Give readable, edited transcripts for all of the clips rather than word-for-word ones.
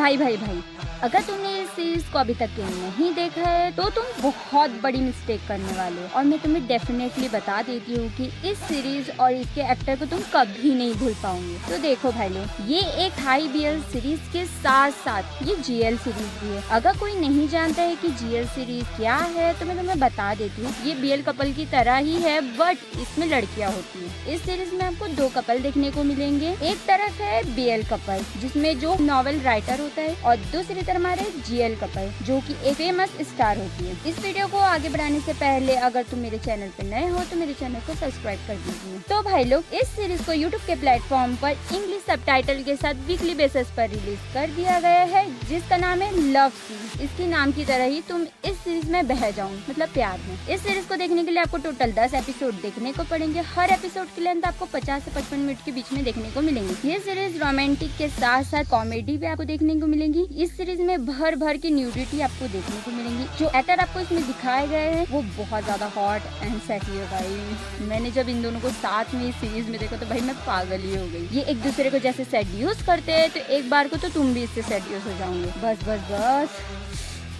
भाई, अगर तुमने इस सीरीज को अभी तक के नहीं देखा है तो तुम बहुत बड़ी मिस्टेक करने वाले हो। और मैं तुम्हें डेफिनेटली बता देती हूँ कि इस सीरीज और इसके एक्टर को तुम कभी नहीं भूल पाओगे। तो देखो भाई लोग, ये एक हाई बीएल सीरीज के साथ साथ ये जीएल सीरीज भी है। अगर कोई नहीं जानता है कि जीएल सीरीज क्या है तो मैं तुम्हें बता देती हूँ। ये बीएल कपल की तरह ही है, बट इसमें लड़कियाँ होती है। इस सीरीज में आपको दो कपल देखने को मिलेंगे। एक तरफ है बीएल कपल जिसमें जो नॉवेल राइटर होता है, और दूसरी तरफ हमारे जीएल कपल जो कि एक फेमस स्टार होती है। इस वीडियो को आगे बढ़ाने से पहले अगर तुम मेरे चैनल पे नए हो तो मेरे चैनल को सब्सक्राइब कर दीजिए। तो भाई लोग, इस सीरीज को यूट्यूब के प्लेटफॉर्म पर इंग्लिश सबटाइटल के साथ वीकली बेसिस पर रिलीज कर दिया गया है, जिसका नाम है लव सीरीज। इसके नाम की तरह ही तुम इस सीरीज में बह जाओ, मतलब प्यार में। इस सीरीज को देखने के लिए आपको टोटल 10 एपिसोड देखने को पड़ेंगे। हर एपिसोड की लेंथ आपको 50 से 55 मिनट के बीच में देखने को मिलेंगे। ये सीरीज रोमांटिक के साथ साथ कॉमेडी भी आपको देखने को मिलेंगी। इस सीरीज में भर भर की न्यूडिटी आपको देखने को मिलेंगी। जो एक्टर आपको इसमें दिखाए गए हैं वो बहुत ज्यादा हॉट एंड सेक्सी है भाई। मैंने जब इन दोनों को साथ में इस सीरीज में देखा तो भाई मैं पागल ही हो गई। ये एक दूसरे को जैसे सेड्यूस करते हैं तो एक बार को तो तुम भी इससे सेड्यूस हो जाओगे। बस बस बस।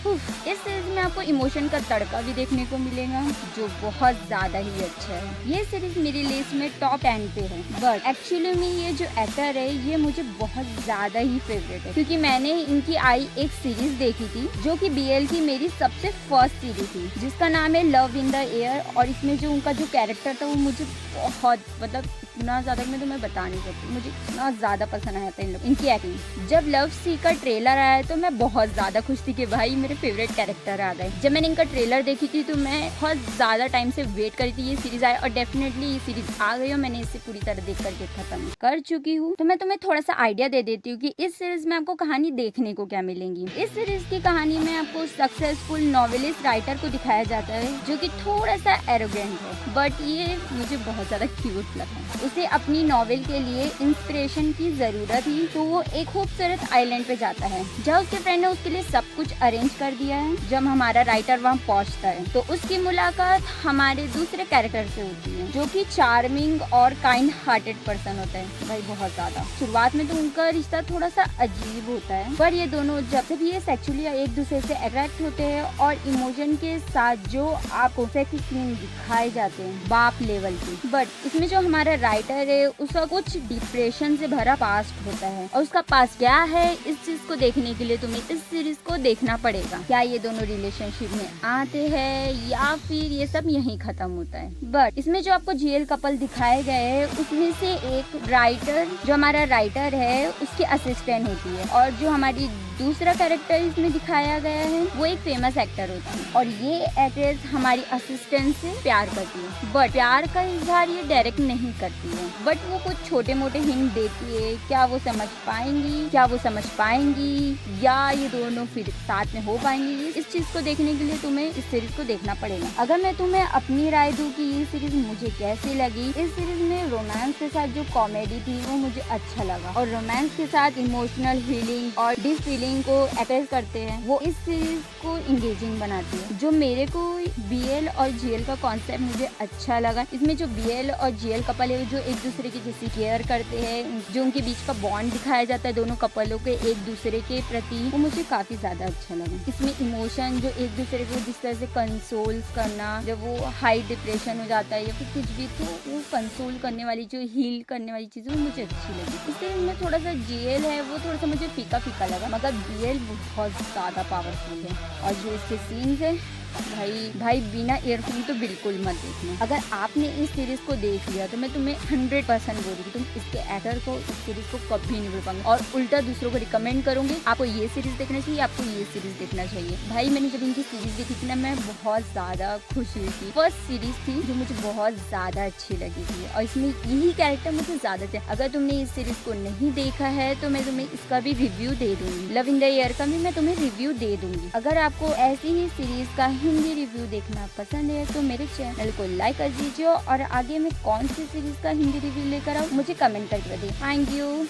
इस सीरीज में आपको इमोशन का तड़का भी देखने को मिलेगा जो बहुत ज्यादा ही अच्छा है। ये सीरीज मेरी लिस्ट में टॉप 10 पे है, बट एक्चुअली में ये जो एक्टर है ये मुझे बहुत ज्यादा ही फेवरेट है, क्योंकि मैंने इनकी आई एक सीरीज देखी थी जो कि बीएल की मेरी सबसे फर्स्ट सीरीज थी, जिसका नाम है लव इन द एयर। और इसमें जो उनका जो कैरेक्टर था वो मुझे बहुत, मतलब इतना ज्यादा मैं तुम्हें बता नहीं सकती, मुझे इतना ज्यादा पसंद आया था इनकी एक्टिंग। जब लव सी का ट्रेलर आया तो मैं बहुत ज्यादा खुश थी कि भाई मेरे फेवरेट कैरेक्टर आ गए। जब मैंने इनका ट्रेलर देखी थी तो मैं बहुत ज्यादा टाइम से वेट करी थी ये सीरीज आए, और डेफिनेटली ये सीरीज आ गई और मैंने इसे पूरी तरह देख करके खत्म कर चुकी हूँ। तो मैं तुम्हें थोड़ा सा आइडिया दे देती हूँ कि इस सीरीज में आपको कहानी देखने को क्या मिलेंगी। इस सीरीज की कहानी में आपको सक्सेसफुल नॉवेलिस्ट राइटर को दिखाया जाता है जो कि थोड़ा सा एरोगेंट है, बट ये मुझे बहुत ज्यादा क्यूट लगा। उसे अपनी नॉवेल के लिए इंस्पिरेशन की जरूरत थी, तो वो एक खूबसूरत आइलैंड पे जाता है जहाँ उसके फ्रेंड ने उसके लिए सब कुछ अरेंज कर दिया है। जब हमारा राइटर वहाँ पहुँचता है तो उसकी मुलाकात हमारे दूसरे कैरेक्टर से होती है जो कि चार्मिंग और काइंड हार्टेड पर्सन होता है। भाई बहुत ज्यादा शुरुआत में तो उनका रिश्ता थोड़ा सा अजीब होता है, पर ये दोनों जब ये सेक्सुअली एक दूसरे से अट्रैक्ट होते हैं और इमोशन के साथ जो आपको सेक्सी सीन दिखाए जाते हैं बाप लेवल की। बट इसमें जो हमारा राइटर है उसका कुछ डिप्रेशन से भरा पास्ट होता है, और उसका पास्ट क्या है इस चीज को देखने के लिए तुम्हें इस सीरीज को देखना पड़ेगा। क्या ये दोनों रिलेशनशिप में आते हैं या फिर ये सब यहीं खत्म होता है। बट इसमें जो आपको जीएल कपल दिखाए गए हैं उसमें से एक राइटर, जो हमारा राइटर है उसकी असिस्टेंट होती है, और जो हमारी दूसरा कैरेक्टर इसमें दिखाया गया है वो एक फेमस एक्टर होता है, और ये एक्ट्रेस हमारी असिस्टेंट से प्यार करती है। बट प्यार का इजहार ये डायरेक्ट नहीं करती है, बट वो कुछ छोटे मोटे हिंट देती है। क्या वो समझ पाएंगी, क्या वो समझ पाएंगी, या ये दोनों फिर साथ में हो पाएंगी। इस चीज को देखने के लिए तुम्हें इस सीरीज को देखना पड़ेगा। अगर मैं तुम्हें अपनी राय दूं कि ये सीरीज मुझे कैसी लगी, इस सीरीज में रोमांस के साथ जो कॉमेडी थी वो मुझे अच्छा लगा, और रोमांस के साथ इमोशनल हीलिंग और डीप फीलिंग को अटैच करते हैं, वो इस सीरीज को इंगेजिंग बनाती है। जो मेरे को बीएल और जीएल का कॉन्सेप्ट मुझे अच्छा लगा। इसमें जो बीएल और जीएल कपल है जो एक दूसरे की जैसी केयर करते हैं, जो उनके बीच का बॉन्ड दिखाया जाता है दोनों कपलों के एक दूसरे के प्रति, वो मुझे काफी ज्यादा अच्छा लगा। इसमें इमोशन जो एक दूसरे को जिस तरह से कंसोल्स करना, जब वो हाई डिप्रेशन हो जाता है या फिर कुछ भी, तो वो कंसोल करने वाली जो हील करने वाली चीजें वो मुझे अच्छी लगी। इसलिए में थोड़ा सा जीएल है वो थोड़ा सा मुझे फीका फीका लगा, मगर बीएल बहुत ज्यादा पावरफुल है। और जो इसके सीन्स है भाई बिना ईयरफोन तो बिल्कुल मत देखना। अगर आपने इस सीरीज को देख लिया तो मैं तुम्हें 100% बोलूँगी तुम इसके एक्टर को, इस सीरीज को कभी नहीं भूल पाऊंगी, और उल्टा दूसरों को रिकमेंड करूंगी आपको ये सीरीज देखना चाहिए, आपको ये सीरीज देखना चाहिए। भाई मैंने जब इनकी सीरीज देखी थी ना मैं बहुत ज्यादा खुश हुई थी। फर्स्ट सीरीज थी जो मुझे बहुत ज्यादा अच्छी लगी थी, और इसमें यही कैरेक्टर मुझे ज्यादा थे। अगर तुमने इस सीरीज को नहीं देखा है तो मैं तुम्हें इसका भी रिव्यू दे दूंगी, लव इन द एयर का भी मैं तुम्हें रिव्यू दे दूंगी। अगर आपको ऐसी ही सीरीज का हिंदी रिव्यू देखना पसंद है तो मेरे चैनल को लाइक कर दीजिए, और आगे मैं कौन सी सीरीज का हिंदी रिव्यू लेकर आऊँ मुझे कमेंट करके बताइए। Thank you.